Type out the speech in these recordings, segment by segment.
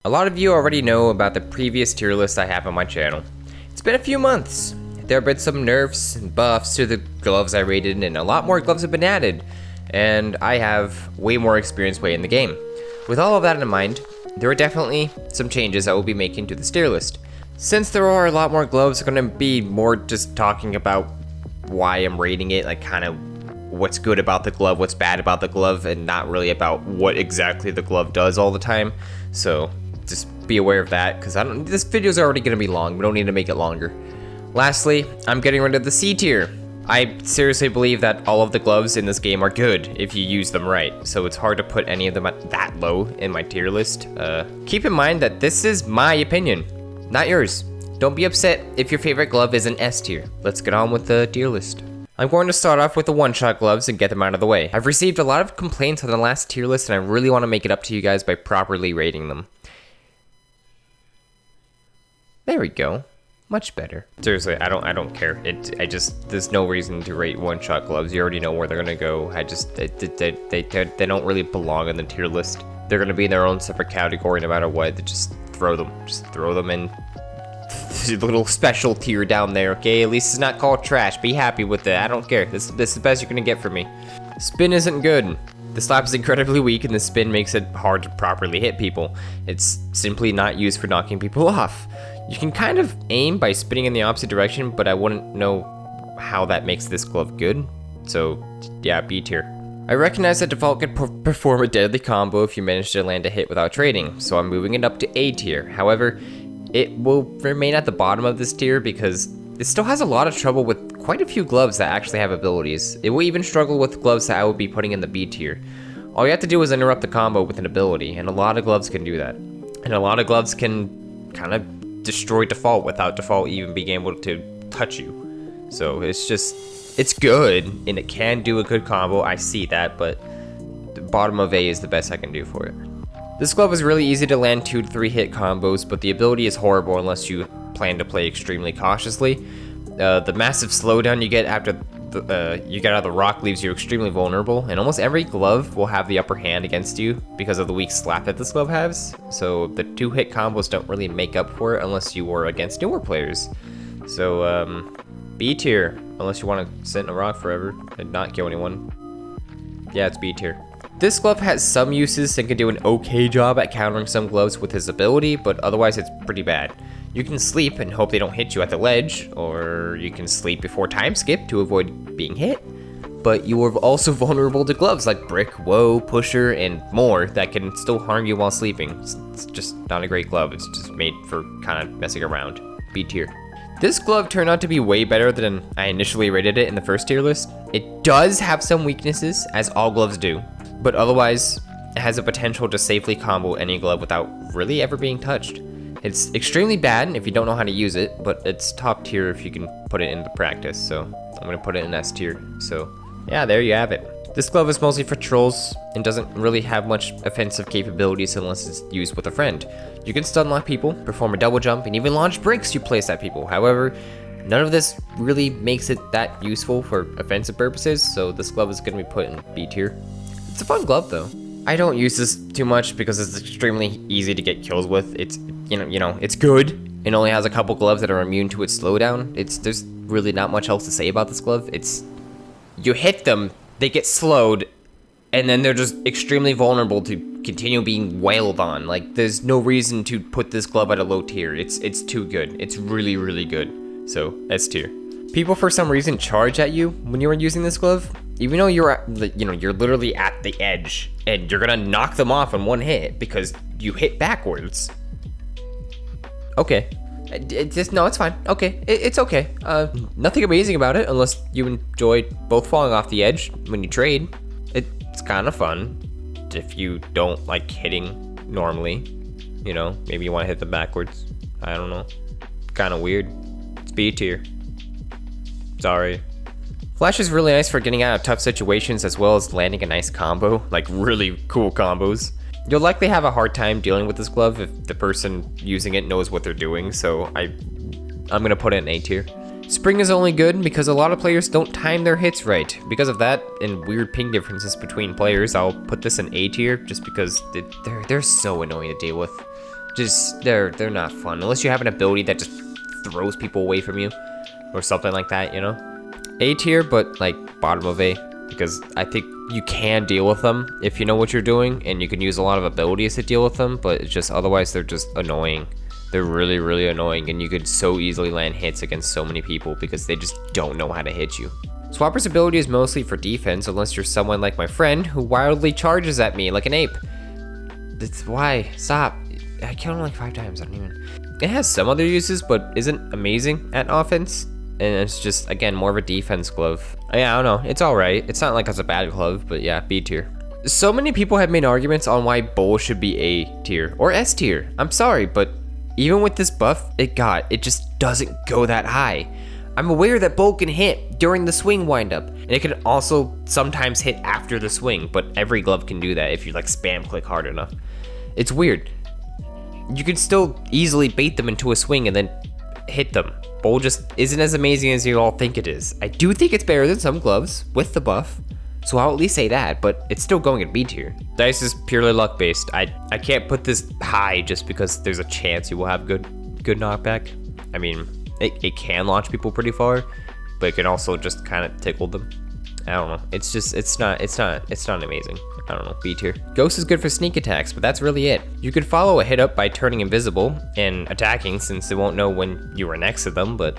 A lot of you already know about the previous tier list I have on my channel. It's been a few months. There have been some nerfs and buffs to the gloves I rated, and a lot more gloves have been added. And I have way more experience playing the game. With all of that in mind, there are definitely some changes I will be making to this tier list. Since there are a lot more gloves, I'm going to be more just talking about why I'm rating it, like kind of what's good about the glove, what's bad about the glove, and not really about what exactly the glove does all the time. So just be aware of that, because this video's already going to be long. We don't need to make it longer. Lastly, I'm getting rid of the C tier. I seriously believe that all of the gloves in this game are good if you use them right, so it's hard to put any of them at that low in my tier list. Keep in mind that this is my opinion, not yours. Don't be upset if your favorite glove is an S tier. Let's get on with the tier list. I'm going to start off with the one-shot gloves and get them out of the way. I've received a lot of complaints on the last tier list, and I really want to make it up to you guys by properly rating them. There we go. Much better. Seriously, I don't care. There's no reason to rate one-shot gloves. You already know where they're gonna go. They don't really belong in the tier list. They're gonna be in their own separate category no matter what. Just throw them. Just throw them in the little special tier down there, okay? At least it's not called trash. Be happy with it. I don't care. This is the best you're gonna get from me. Spin isn't good. The slap is incredibly weak, and the spin makes it hard to properly hit people. It's simply not used for knocking people off. You can kind of aim by spinning in the opposite direction, but I wouldn't know how that makes this glove good. So, yeah, B tier. I recognize that default can perform a deadly combo if you manage to land a hit without trading, so I'm moving it up to A tier. However, it will remain at the bottom of this tier because it still has a lot of trouble with quite a few gloves that actually have abilities. It will even struggle with gloves that I would be putting in the B tier. All you have to do is interrupt the combo with an ability, and a lot of gloves can do that. And a lot of gloves can kind of destroy default without default even being able to touch you. So it's good, and it can do a good combo. I see that, but the bottom of A is the best I can do for it. This glove is really easy to land 2 to 3 hit combos, but the ability is horrible unless you plan to play extremely cautiously. The massive slowdown you get after you get out of the rock leaves you extremely vulnerable, and almost every glove will have the upper hand against you because of the weak slap that this glove has. So the 2-hit combos don't really make up for it unless you were against newer players. So B tier, unless you want to sit in a rock forever and not kill anyone. Yeah, it's B tier. This glove has some uses and can do an okay job at countering some gloves with his ability, but otherwise it's pretty bad. You can sleep and hope they don't hit you at the ledge, or you can sleep before time skip to avoid being hit. But you are also vulnerable to gloves like Brick, Woah, Pusher, and more that can still harm you while sleeping. It's just not a great glove. It's just made for kind of messing around. B tier. This glove turned out to be way better than I initially rated it in the first tier list. It does have some weaknesses, as all gloves do, but otherwise it has a potential to safely combo any glove without really ever being touched. It's extremely bad if you don't know how to use it, but it's top tier if you can put it into practice, so I'm gonna put it in S tier. So yeah, there you have it. This glove is mostly for trolls and doesn't really have much offensive capabilities unless it's used with a friend. You can stun lock people, perform a double jump, and even launch bricks you place at people. However, none of this really makes it that useful for offensive purposes, so this glove is gonna be put in B tier. It's a fun glove though. I don't use this too much because it's extremely easy to get kills with. It's it's good. It only has a couple gloves that are immune to its slowdown. There's really not much else to say about this glove. You hit them, they get slowed, and then they're just extremely vulnerable to continue being wailed on. Like, there's no reason to put this glove at a low tier. It's too good. It's really, really good. So S tier. People for some reason charge at you when you are using this glove, even though you're literally at the edge, and you're gonna knock them off in one hit because you hit backwards. Okay, it's fine. Okay, it's okay. Nothing amazing about it unless you enjoy both falling off the edge when you trade. It's kind of fun if you don't like hitting normally. Maybe you want to hit them backwards. I don't know. Kind of weird. It's B tier. Sorry. Flash is really nice for getting out of tough situations as well as landing a nice combo, like really cool combos. You'll likely have a hard time dealing with this glove if the person using it knows what they're doing, so I'm gonna put it in A tier. Spring is only good because a lot of players don't time their hits right. Because of that and weird ping differences between players, I'll put this in A tier just because they're so annoying to deal with. Just, they're not fun. Unless you have an ability that just throws people away from you. Or something like that, you know? A tier, but like bottom of A. Because I think you can deal with them if you know what you're doing. And you can use a lot of abilities to deal with them. But it's just, otherwise they're just annoying. They're really, really annoying, and you could so easily land hits against so many people because they just don't know how to hit you. Swapper's ability is mostly for defense unless you're someone like my friend who wildly charges at me like an ape. That's why. Stop. I killed him like 5 times. I don't even. It has some other uses, but isn't amazing at offense. And it's just, again, more of a defense glove. Yeah, I don't know. It's alright. It's not like it's a bad glove, but yeah, B tier. So many people have made arguments on why Bowl should be A tier or S tier. I'm sorry, but even with this buff it just doesn't go that high. I'm aware that Bowl can hit during the swing windup, and it can also sometimes hit after the swing, but every glove can do that if you like spam click hard enough. It's weird. You can still easily bait them into a swing and then hit them. Bowl just isn't as amazing as you all think it is. I do think it's better than some gloves with the buff, so I'll at least say that, but it's still going in B tier. Dice is purely luck based. I can't put this high just because there's a chance you will have good knockback. I mean, it can launch people pretty far, but it can also just kind of tickle them. I don't know. It's just, it's not amazing. I don't know, B tier. Ghost is good for sneak attacks, but that's really it. You could follow a hit up by turning invisible and attacking since it won't know when you are next to them, but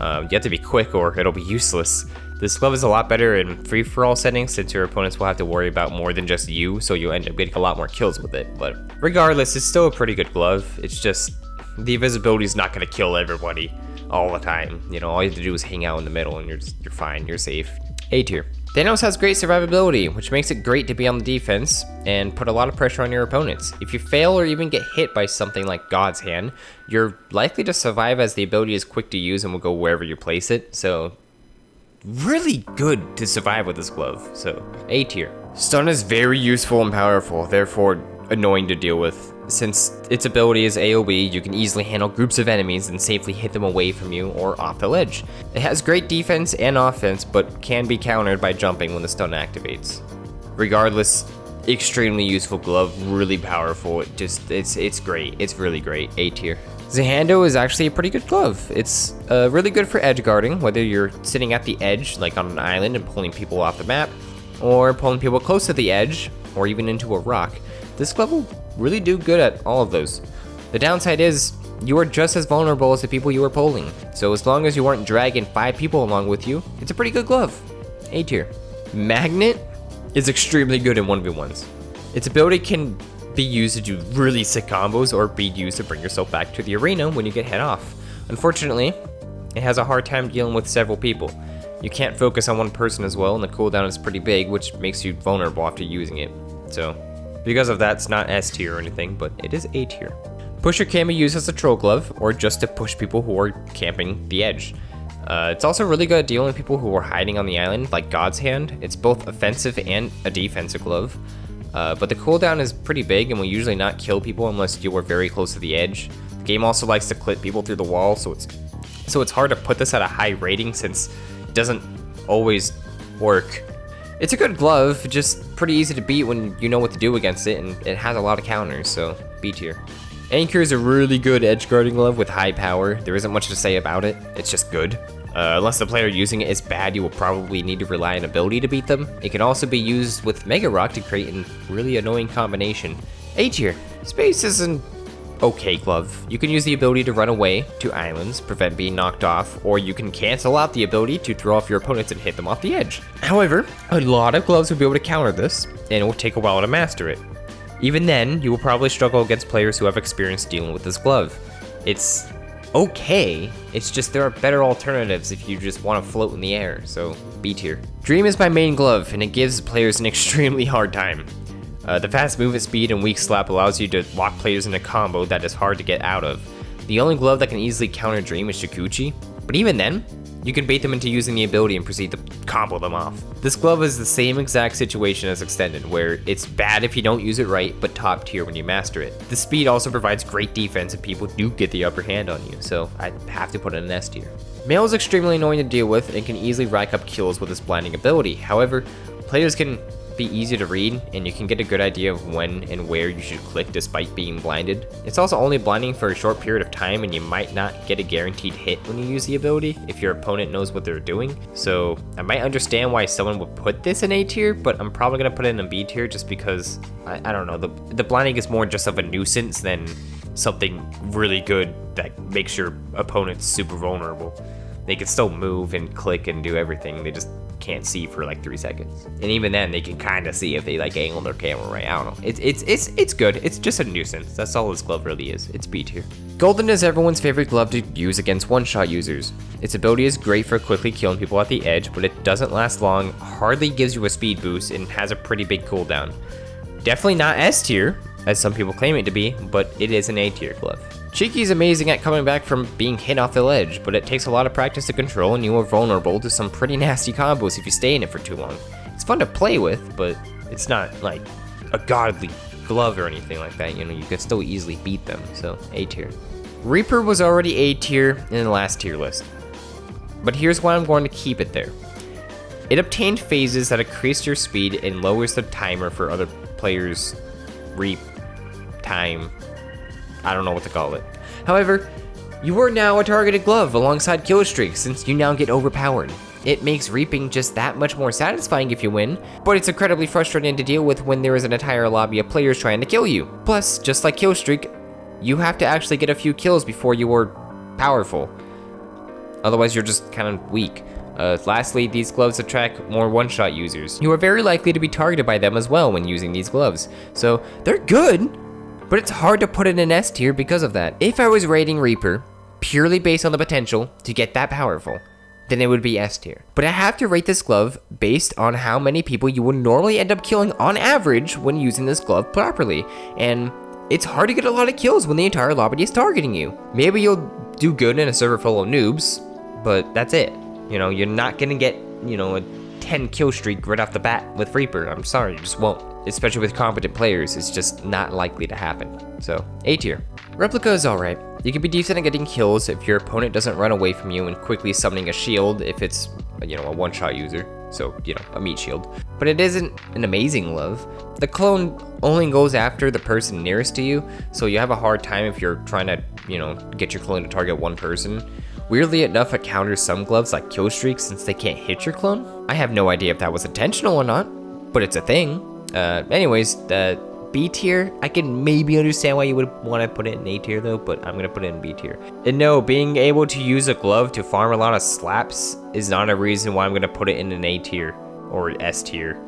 you have to be quick or it'll be useless. This glove is a lot better in free-for-all settings since your opponents will have to worry about more than just you, so you'll end up getting a lot more kills with it. But regardless, it's still a pretty good glove. It's just, the invisibility is not going to kill everybody all the time. You know, all you have to do is hang out in the middle and you're fine, you're safe. A tier. Thanos has great survivability, which makes it great to be on the defense and put a lot of pressure on your opponents. If you fail or even get hit by something like God's Hand, you're likely to survive as the ability is quick to use and will go wherever you place it, so really good to survive with this glove, so A tier. Stun is very useful and powerful, therefore annoying to deal with. Since its ability is AoE, you can easily handle groups of enemies and safely hit them away from you or off the ledge. It has great defense and offense, but can be countered by jumping when the stun activates. Regardless, extremely useful glove, really powerful. It's great. It's really great. A tier. The Hando is actually a pretty good glove. It's really good for edge guarding, whether you're sitting at the edge, like on an island and pulling people off the map, or pulling people close to the edge, or even into a rock. This glove will really do good at all of those. The downside is, you are just as vulnerable as the people you are pulling, so as long as you aren't dragging 5 people along with you, it's a pretty good glove. A tier. Magnet is extremely good in 1v1s. Its ability can be used to do really sick combos or be used to bring yourself back to the arena when you get hit off. Unfortunately, it has a hard time dealing with several people. You can't focus on one person as well, and the cooldown is pretty big, which makes you vulnerable after using it. So, because of that, it's not S tier or anything, but it is A tier. Pusher can be used as a troll glove, or just to push people who are camping the edge. It's also really good at dealing with people who are hiding on the island, like God's Hand. It's both offensive and a defensive glove. But the cooldown is pretty big and will usually not kill people unless you are very close to the edge. The game also likes to clip people through the wall, so it's hard to put this at a high rating since it doesn't always work. It's a good glove, just pretty easy to beat when you know what to do against it, and it has a lot of counters, so B tier. Anchor is a really good edge guarding glove with high power. There isn't much to say about it, it's just good. Unless the player using it is bad, you will probably need to rely on ability to beat them. It can also be used with Megarock to create a really annoying combination. A tier. Space is an okay glove. You can use the ability to run away to islands, prevent being knocked off, or you can cancel out the ability to throw off your opponents and hit them off the edge. However, a lot of gloves will be able to counter this, and it will take a while to master it. Even then, you will probably struggle against players who have experience dealing with this glove. It's okay, it's just there are better alternatives if you just want to float in the air, so B tier. Dream is my main glove, and it gives players an extremely hard time. The fast movement speed and weak slap allows you to lock players in a combo that is hard to get out of. The only glove that can easily counter Dream is Shukuchi, but even then, you can bait them into using the ability and proceed to combo them off. This glove is the same exact situation as Extended, where it's bad if you don't use it right, but top tier when you master it. The speed also provides great defense if people do get the upper hand on you, so I have to put it in S tier. Mail is extremely annoying to deal with and can easily rack up kills with its blinding ability. However, players can be easy to read, and you can get a good idea of when and where you should click despite being blinded. It's also only blinding for a short period of time, and you might not get a guaranteed hit when you use the ability if your opponent knows what they're doing. So I might understand why someone would put this in A tier, but I'm probably gonna put it in a B tier just because I don't know, the blinding is more just of a nuisance than something really good that makes your opponent super vulnerable. They can still move and click and do everything, they just can't see for like 3 seconds. And even then, they can kind of see if they like angle their camera right. I don't know. It's good. It's just a nuisance. That's all this glove really is. It's B tier. Golden is everyone's favorite glove to use against one-shot users. Its ability is great for quickly killing people at the edge, but it doesn't last long, hardly gives you a speed boost, and has a pretty big cooldown. Definitely not S tier, as some people claim it to be, but it is an A tier glove. Cheeky is amazing at coming back from being hit off the ledge, but it takes a lot of practice to control, and you are vulnerable to some pretty nasty combos if you stay in it for too long. It's fun to play with, but it's not like a godly glove or anything like that. You know, you can still easily beat them, so A tier. Reaper was already A tier in the last tier list, but here's why I'm going to keep it there. It obtained phases that increase your speed and lowers the timer for other players' time. I don't know what to call it. However, you are now a targeted glove alongside Killstreak since you now get overpowered. It makes reaping just that much more satisfying if you win, but it's incredibly frustrating to deal with when there is an entire lobby of players trying to kill you. Plus, just like Killstreak, you have to actually get a few kills before you are powerful. Otherwise, you're just kind of weak. Lastly, these gloves attract more one-shot users. You are very likely to be targeted by them as well when using these gloves. So, they're good, but it's hard to put it in S tier because of that. If I was rating Reaper purely based on the potential to get that powerful, then it would be S tier. But I have to rate this glove based on how many people you would normally end up killing on average when using this glove properly. And it's hard to get a lot of kills when the entire lobby is targeting you. Maybe you'll do good in a server full of noobs, but that's it. You know, you're not gonna get, you know, a 10 kill streak right off the bat with Reaper. I'm sorry, you just won't. Especially with competent players, it's just not likely to happen. So, A tier. Replica is alright. You can be decent at getting kills if your opponent doesn't run away from you and quickly summoning a shield if it's, you know, a one-shot user. So, you know, a meat shield. But it isn't an amazing glove. The clone only goes after the person nearest to you, so you have a hard time if you're trying to, you know, get your clone to target one person. Weirdly enough, it counters some gloves like Killstreak since they can't hit your clone. I have no idea if that was intentional or not, but it's a thing. Anyways, B tier, I can maybe understand why you would want to put it in A tier though, but I'm gonna put it in B tier. And no, being able to use a glove to farm a lot of slaps is not a reason why I'm gonna put it in an A tier or S tier.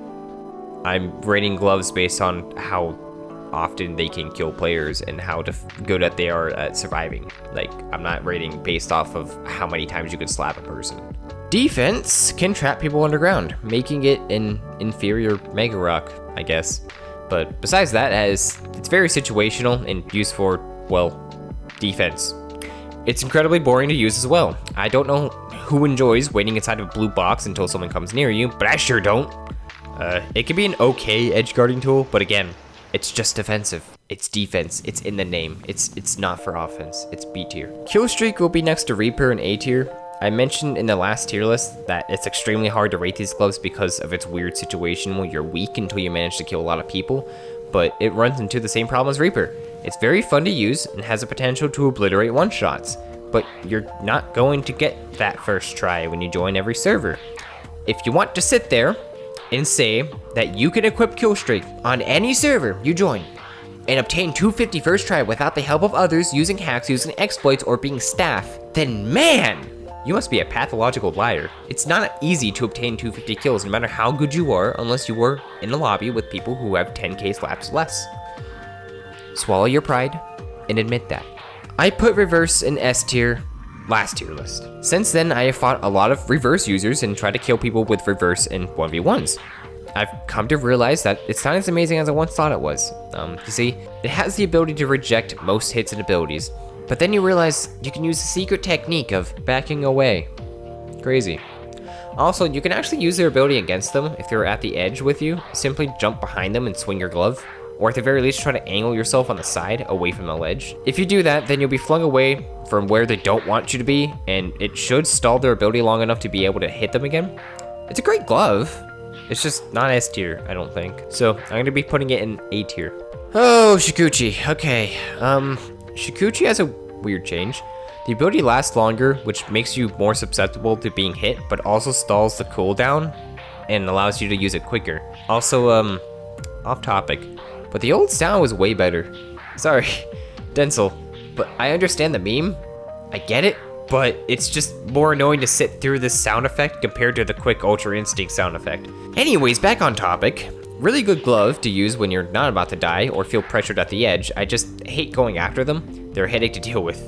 I'm rating gloves based on how often they can kill players and how good that they are at surviving. Like, I'm not rating based off of how many times you can slap a person. Defense can trap people underground, making it an inferior Megarock, I guess. But besides that, it's very situational and used for, well, defense. It's incredibly boring to use as well. I don't know who enjoys waiting inside of a blue box until someone comes near you, but I sure don't. It can be an okay edge guarding tool, but again, it's just defensive. It's defense. It's in the name. It's not for offense. It's B tier. Killstreak will be next to Reaper in A tier. I mentioned in the last tier list that it's extremely hard to rate these gloves because of its weird situation where you're weak until you manage to kill a lot of people, but it runs into the same problem as Reaper. It's very fun to use and has the potential to obliterate one-shots, but you're not going to get that first try when you join every server. If you want to sit there and say that you can equip Killstreak on any server you join and obtain 250 first try without the help of others using hacks, using exploits, or being staff, then man, you must be a pathological liar. It's not easy to obtain 250 kills no matter how good you are unless you were in a lobby with people who have 10k slaps less. Swallow your pride and admit that. I put reverse in S tier last tier list. Since then, I have fought a lot of reverse users and tried to kill people with reverse in 1v1s. I've come to realize that it's not as amazing as I once thought it was. You see, it has the ability to reject most hits and abilities, but then you realize you can use the secret technique of backing away. Crazy. Also, you can actually use their ability against them if they're at the edge with you. Simply jump behind them and swing your glove, or at the very least try to angle yourself on the side away from the ledge. If you do that, then you'll be flung away from where they don't want you to be, and it should stall their ability long enough to be able to hit them again. It's a great glove. It's just not S tier, I don't think. So I'm gonna be putting it in A tier. Oh, Shukuchi. Okay. Shukuchi has a weird change. The ability lasts longer, which makes you more susceptible to being hit, but also stalls the cooldown and allows you to use it quicker. Also, off topic, but the old sound was way better. Sorry, Denzel, but I understand the meme. I get it, but it's just more annoying to sit through this sound effect compared to the quick Ultra Instinct sound effect. Anyways, back on topic. Really good glove to use when you're not about to die or feel pressured at the edge. I just hate going after them. They're a headache to deal with.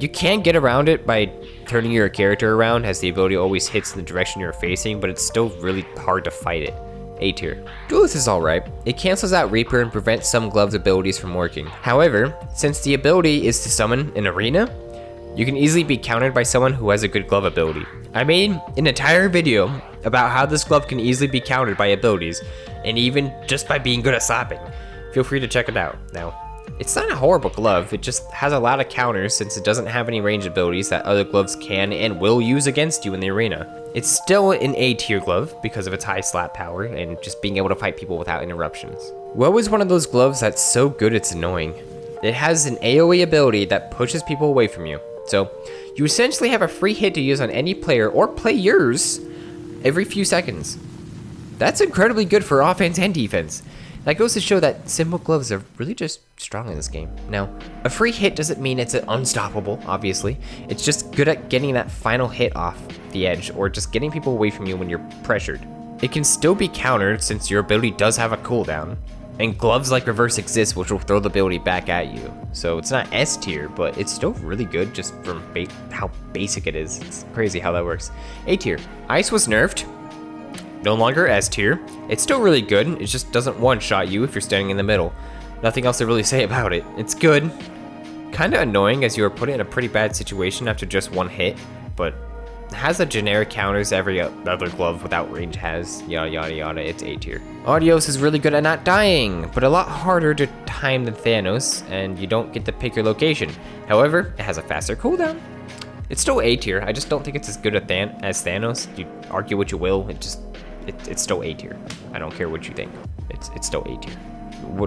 You can get around it by turning your character around, as the ability always hits in the direction you're facing, but it's still really hard to fight it. A tier. Duelist is alright. It cancels out Reaper and prevents some gloves' abilities from working. However, since the ability is to summon an arena, you can easily be countered by someone who has a good glove ability. I made an entire video about how this glove can easily be countered by abilities, and even just by being good at slapping. Feel free to check it out. Now, it's not a horrible glove, it just has a lot of counters since it doesn't have any range abilities that other gloves can and will use against you in the arena. It's still an A tier glove because of its high slap power and just being able to fight people without interruptions. Woah is one of those gloves that's so good it's annoying. It has an AoE ability that pushes people away from you. So, you essentially have a free hit to use on any player or players every few seconds. That's incredibly good for offense and defense. That goes to show that simple gloves are really just strong in this game. Now, a free hit doesn't mean it's unstoppable, obviously. It's just good at getting that final hit off the edge or just getting people away from you when you're pressured. It can still be countered since your ability does have a cooldown. And gloves like Reverse exist, which will throw the ability back at you. So it's not S tier, but it's still really good just from how basic it is. It's crazy how that works. A tier. Ice was nerfed. No longer S tier. It's still really good. It just doesn't one-shot you if you're standing in the middle. Nothing else to really say about it. It's good. Kinda annoying as you are put in a pretty bad situation after just one hit, but has the generic counters every other glove without range has, yada yada yada. It's A tier. Adios is really good at not dying, but a lot harder to time than Thanos, and you don't get to pick your location. However, it has a faster cooldown. It's still A tier. I just don't think it's as good as Thanos. You argue what you will, it's still A tier. I don't care what you think. It's still A tier.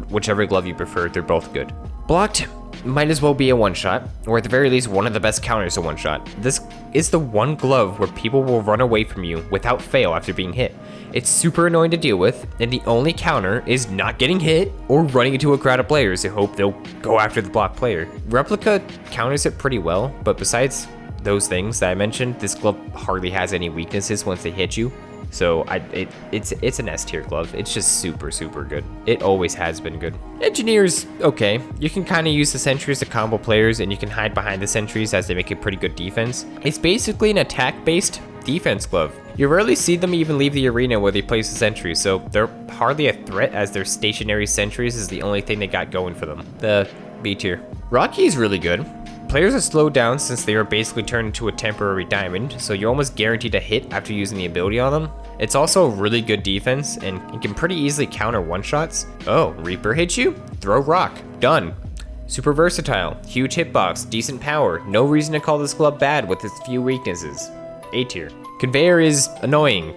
Whichever glove you prefer, they're both good. Blocked might as well be a one-shot, or at the very least one of the best counters to one-shot. This is the one glove where people will run away from you without fail after being hit. It's super annoying to deal with, and the only counter is not getting hit or running into a crowd of players who hope they'll go after the blocked player. Replica counters it pretty well, but besides those things that I mentioned, this glove hardly has any weaknesses once they hit you. So it's an S tier glove. It's just super, super good. It always has been good. Engineer's okay. You can kind of use the sentries to combo players, and you can hide behind the sentries as they make a pretty good defense. It's basically an attack-based defense glove. You rarely see them even leave the arena where they place the sentries, so they're hardly a threat as their stationary sentries is the only thing they got going for them. The B tier. Rocky is really good. Players are slowed down since they are basically turned into a temporary diamond, so you're almost guaranteed a hit after using the ability on them. It's also a really good defense, and you can pretty easily counter one-shots. Oh, Reaper hits you? Throw rock. Done. Super versatile, huge hitbox, decent power. No reason to call this glove bad with its few weaknesses. A tier. Conveyor is annoying.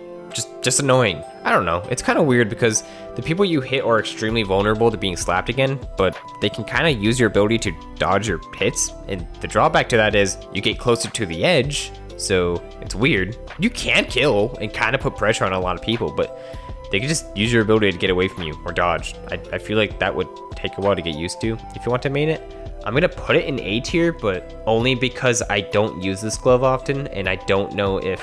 Just annoying. I don't know, it's kind of weird because the people you hit are extremely vulnerable to being slapped again, but they can kind of use your ability to dodge your hits, and the drawback to that is you get closer to the edge, so it's weird. You can kill and kind of put pressure on a lot of people, but they can just use your ability to get away from you or dodge. I feel like that would take a while to get used to if you want to main it. I'm gonna put it in A tier, but only because I don't use this glove often, and I don't know if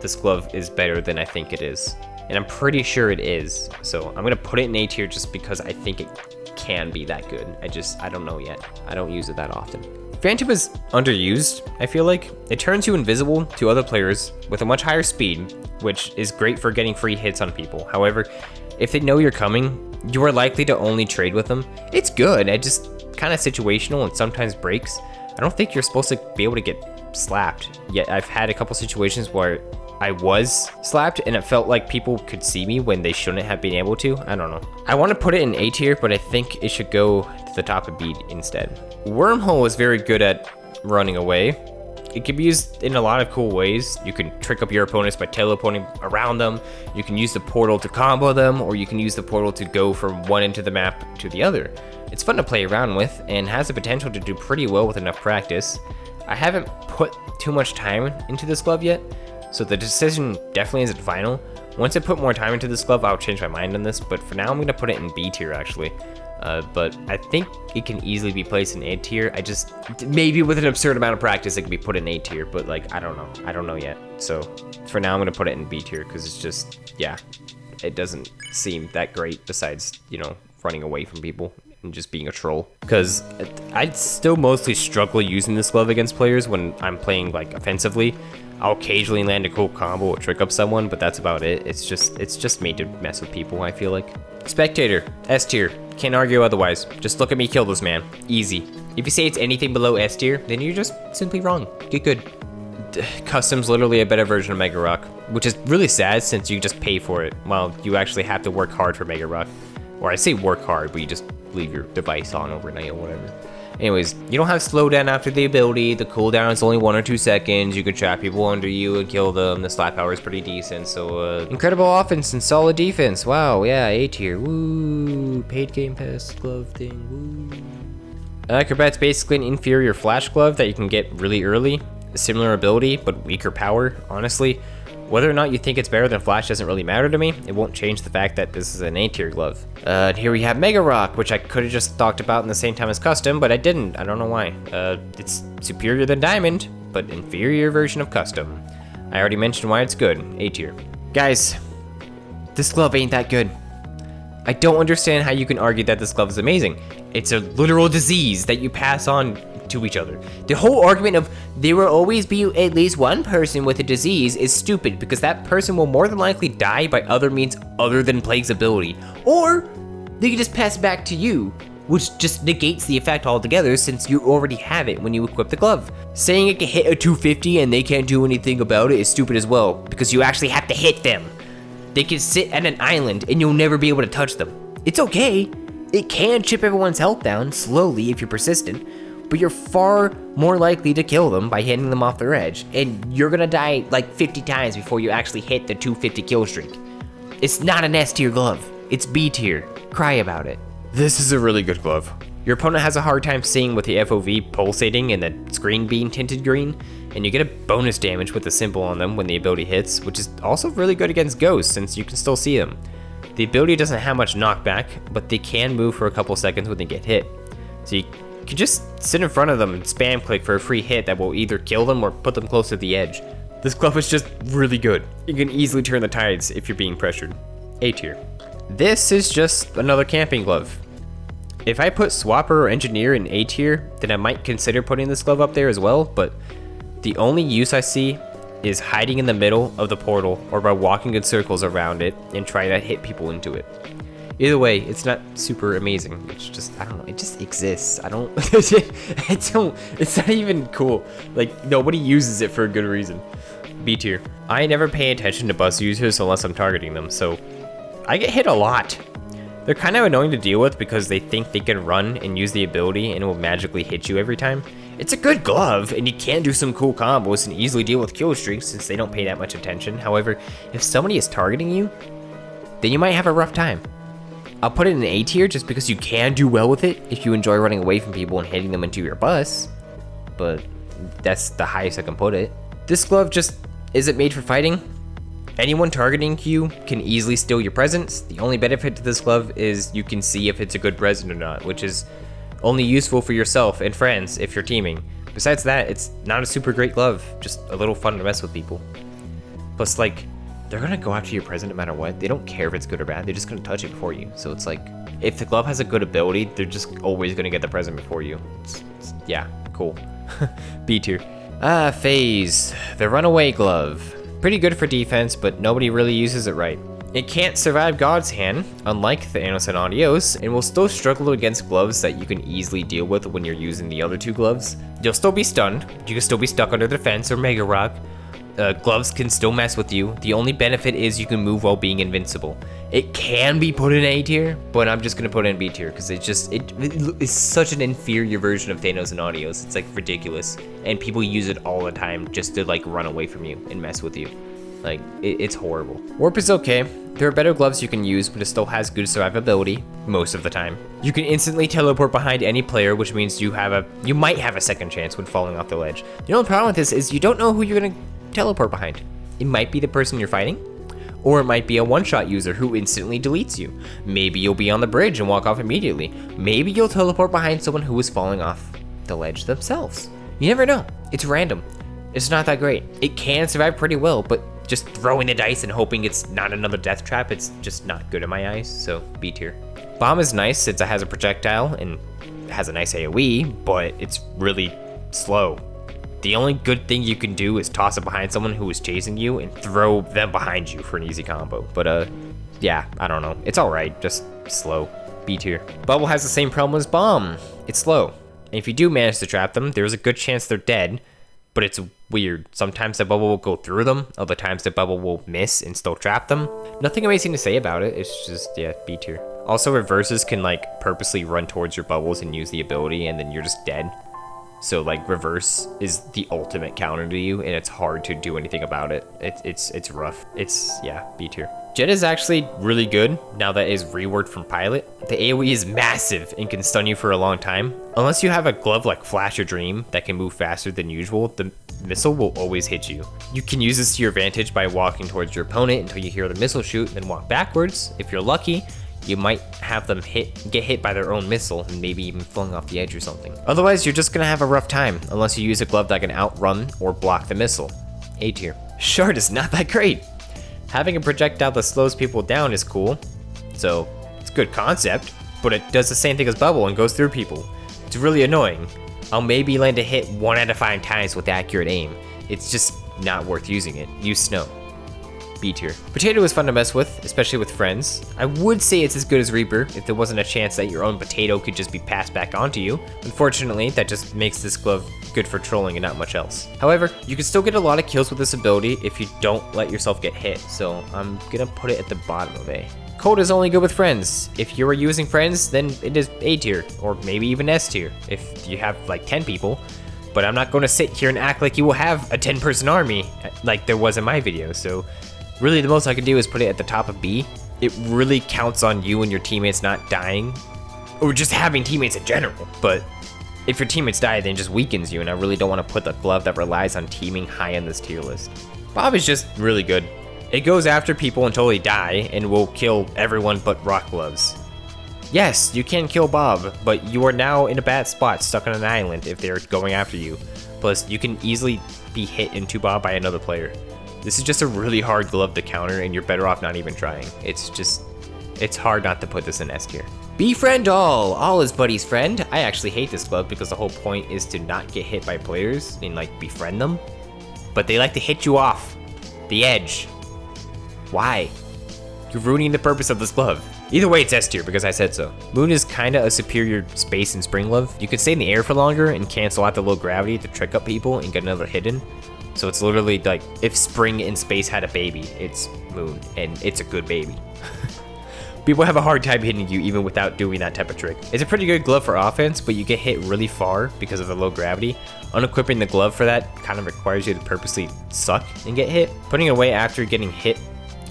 this glove is better than I think it is. And I'm pretty sure it is. So I'm gonna put it in A tier just because I think it can be that good. I don't know yet. I don't use it that often. Phantom is underused, I feel like. It turns you invisible to other players with a much higher speed, which is great for getting free hits on people. However, if they know you're coming, you are likely to only trade with them. It's good, it just kind of situational and sometimes breaks. I don't think you're supposed to be able to get slapped, yet I've had a couple situations where I was slapped and it felt like people could see me when they shouldn't have been able to. I don't know. I want to put it in A tier, but I think it should go to the top of B instead. Wormhole is very good at running away. it can be used in a lot of cool ways. You can trick up your opponents by teleporting around them. You can use the portal to combo them, or you can use the portal to go from one end of the map to the other. It's fun to play around with and has the potential to do pretty well with enough practice. I haven't put too much time into this glove yet, so the decision definitely isn't final. Once I put more time into this glove, I'll change my mind on this, but for now I'm going to put it in B tier actually. But I think it can easily be placed in A tier. Maybe with an absurd amount of practice it can be put in A tier, but like, I don't know yet. So for now I'm going to put it in B tier because it's just, yeah, it doesn't seem that great besides, you know, running away from people and just being a troll. Because I'd still mostly struggle using this glove against players when I'm playing like offensively. I'll occasionally land a cool combo or trick up someone, but that's about it. It's just made to mess with people, I feel like. Spectator, S tier. Can't argue otherwise. Just look at me kill this man. Easy. If you say it's anything below S tier, then you're just simply wrong. Get good. Custom's literally a better version of Megarock, which is really sad since you just pay for it, while you actually have to work hard for Megarock. Or I say work hard, but you just leave your device on overnight or whatever. Anyways, you don't have slowdown after the ability. The cooldown is only 1 or 2 seconds. You can trap people under you and kill them. The slap power is pretty decent. So, incredible offense and solid defense. Wow, yeah, A tier. Woo. Paid Game Pass glove thing. Woo. Acrobat's basically an inferior flash glove that you can get really early. A similar ability, but weaker power, honestly. Whether or not you think it's better than Flash doesn't really matter to me. It won't change the fact that this is an A tier glove. And here we have Megarock, which I could have just talked about in the same time as Custom, but I didn't. I don't know why. It's superior than Diamond, but inferior version of Custom. I already mentioned why it's good. A tier. Guys, this glove ain't that good. I don't understand how you can argue that this glove is amazing. It's a literal disease that you pass on to each other. The whole argument of there will always be at least one person with a disease is stupid because that person will more than likely die by other means other than Plague's ability. Or they can just pass it back to you, which just negates the effect altogether since you already have it when you equip the glove. Saying it can hit a 250 and they can't do anything about it is stupid as well because you actually have to hit them. They can sit at an island and you'll never be able to touch them. It's okay. It can chip everyone's health down slowly if you're persistent, but you're far more likely to kill them by hitting them off their edge, and you're gonna die like 50 times before you actually hit the 250 kill streak. It's not an S tier glove, it's B tier. Cry about it. This is a really good glove. Your opponent has a hard time seeing with the FOV pulsating and the screen being tinted green, and you get a bonus damage with the symbol on them when the ability hits, which is also really good against ghosts since you can still see them. The ability doesn't have much knockback, but they can move for a couple seconds when they get hit. So you can just sit in front of them and spam click for a free hit that will either kill them or put them close to the edge. This glove is just really good. You can easily turn the tides if you're being pressured. A tier. This is just another camping glove. If I put Swapper or Engineer in A tier, then I might consider putting this glove up there as well, but the only use I see is hiding in the middle of the portal or by walking in circles around it and trying to hit people into it. Either way, it's not super amazing. It's just, I don't know, it just exists. It's not even cool. Like, nobody uses it for a good reason. B tier. I never pay attention to bus users unless I'm targeting them, so I get hit a lot. They're kind of annoying to deal with because they think they can run and use the ability and it will magically hit you every time. It's a good glove, and you can do some cool combos and easily deal with kill streaks since they don't pay that much attention. However, if somebody is targeting you, then you might have a rough time. I'll put it in A tier just because you can do well with it if you enjoy running away from people and hitting them into your bus, but that's the highest I can put it. This glove just isn't made for fighting. Anyone targeting you can easily steal your presence. The only benefit to this glove is you can see if it's a good present or not, which is only useful for yourself and friends if you're teaming. Besides that, it's not a super great glove, just a little fun to mess with people. Plus, like, they're gonna go after your present no matter what. They don't care if it's good or bad, they're just gonna touch it before you. So it's like, if the glove has a good ability, they're just always gonna get the present before you. Yeah, cool. B tier. Phase. The runaway glove. Pretty good for defense, but nobody really uses it right. It can't survive God's hand, unlike Thanos and Adios, and will still struggle against gloves that you can easily deal with when you're using the other two gloves. You'll still be stunned, you can still be stuck under the fence or Megarock, Gloves can still mess with you. The only benefit is you can move while being invincible. It can be put in A tier, but I'm just gonna put it in B tier because it is such an inferior version of Thanos and Adios. It's like ridiculous, and people use it all the time just to like run away from you and mess with you. Like it's horrible. Warp is okay. There are better gloves you can use, but it still has good survivability most of the time. You can instantly teleport behind any player, which means you might have a second chance when falling off the ledge. The only problem with this is you don't know who you're gonna teleport behind. It might be the person you're fighting, or it might be a one-shot user who instantly deletes you. Maybe you'll be on the bridge and walk off immediately. Maybe you'll teleport behind someone who is falling off the ledge themselves. You never know. It's random. It's not that great. It can survive pretty well, but just throwing the dice and hoping it's not another death trap, it's just not good in my eyes, so B tier. Bomb is nice since it has a projectile and has a nice AoE, but it's really slow. The only good thing you can do is toss it behind someone who is chasing you and throw them behind you for an easy combo. But yeah, I don't know. It's alright, just slow. B tier. Bubble has the same problem as Bomb. It's slow. And if you do manage to trap them, there's a good chance they're dead, but it's weird. Sometimes the bubble will go through them, other times the bubble will miss and still trap them. Nothing amazing to say about it, it's just, yeah, B tier. Also, reverses can like purposely run towards your bubbles and use the ability and then you're just dead. So like reverse is the ultimate counter to you and it's hard to do anything about it. It's rough. It's, yeah, B tier. Jet is actually really good now that it is reworked from Pilot. The AoE is massive and can stun you for a long time. Unless you have a glove like Flash or Dream that can move faster than usual, the missile will always hit you. You can use this to your advantage by walking towards your opponent until you hear the missile shoot, then walk backwards. If you're lucky, you might have them get hit by their own missile and maybe even flung off the edge or something. Otherwise, you're just gonna have a rough time unless you use a glove that can outrun or block the missile. A tier. Shard is not that great. Having a projectile that slows people down is cool, so it's a good concept, but it does the same thing as Bubble and goes through people. It's really annoying. I'll maybe land a hit 1 out of 5 times with accurate aim. It's just not worth using it. Use Snow. B tier. Potato is fun to mess with, especially with friends. I would say it's as good as Reaper if there wasn't a chance that your own potato could just be passed back onto you. Unfortunately, that just makes this glove good for trolling and not much else. However, you can still get a lot of kills with this ability if you don't let yourself get hit, so I'm gonna put it at the bottom of A. Cold is only good with friends. If you are using friends, then it is A tier, or maybe even S tier, if you have like 10 people. But I'm not gonna sit here and act like you will have a 10-person army like there was in my video, so really the most I can do is put it at the top of B. It really counts on you and your teammates not dying, or just having teammates in general, but if your teammates die, then it just weakens you, and I really don't want to put the glove that relies on teaming high on this tier list. Bob is just really good. It goes after people until they die, and will kill everyone but rock gloves. Yes, you can kill Bob, but you are now in a bad spot, stuck on an island if they're going after you. Plus, you can easily be hit into Bob by another player. This is just a really hard glove to counter, and you're better off not even trying. It's hard not to put this in S tier. Befriend all. All is buddy's friend. I actually hate this glove because the whole point is to not get hit by players and like befriend them. But they like to hit you off the edge. Why? You're ruining the purpose of this glove. Either way, it's S tier because I said so. Moon is kinda a superior space and spring glove. You can stay in the air for longer and cancel out the low gravity to trick up people and get another hidden. So it's literally like if spring and space had a baby, it's Moon, and it's a good baby. People have a hard time hitting you even without doing that type of trick. It's a pretty good glove for offense, but you get hit really far because of the low gravity. Unequipping the glove for that kind of requires you to purposely suck and get hit. Putting it away after getting hit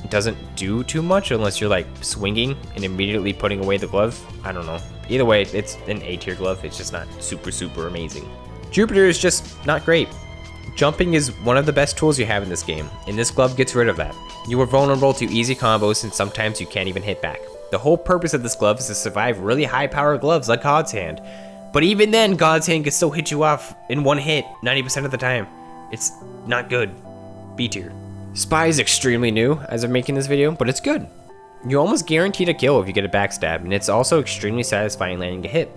doesn't do too much unless you're like swinging and immediately putting away the glove. I don't know. Either way, it's an A tier glove. It's just not super amazing. Jupiter is just not great. Jumping is one of the best tools you have in this game, and this glove gets rid of that. You are vulnerable to easy combos, and sometimes you can't even hit back. The whole purpose of this glove is to survive really high power gloves like God's Hand. But even then, God's Hand can still hit you off in one hit 90% of the time. It's not good. B tier. Spy is extremely new as of making this video, but it's good. You're almost guaranteed a kill if you get a backstab, and it's also extremely satisfying landing a hit.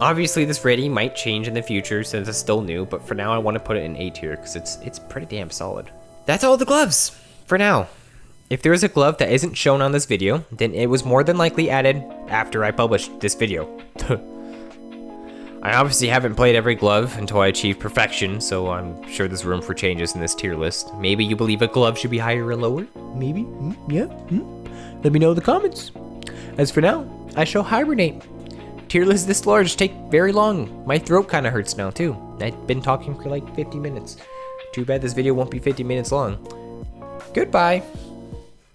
Obviously, this rating might change in the future since it's still new, but for now I want to put it in A tier because it's pretty damn solid. That's all the gloves for now. If there is a glove that isn't shown on this video, then it was more than likely added after I published this video. I obviously haven't played every glove until I achieve perfection, so I'm sure there's room for changes in this tier list. Maybe you believe a glove should be higher or lower? Maybe? Yeah? Let me know in the comments. As for now, I shall hibernate. Tier lists this large take very long. My throat kind of hurts now too. I've been talking for like 50 minutes. Too bad this video won't be 50 minutes long. Goodbye.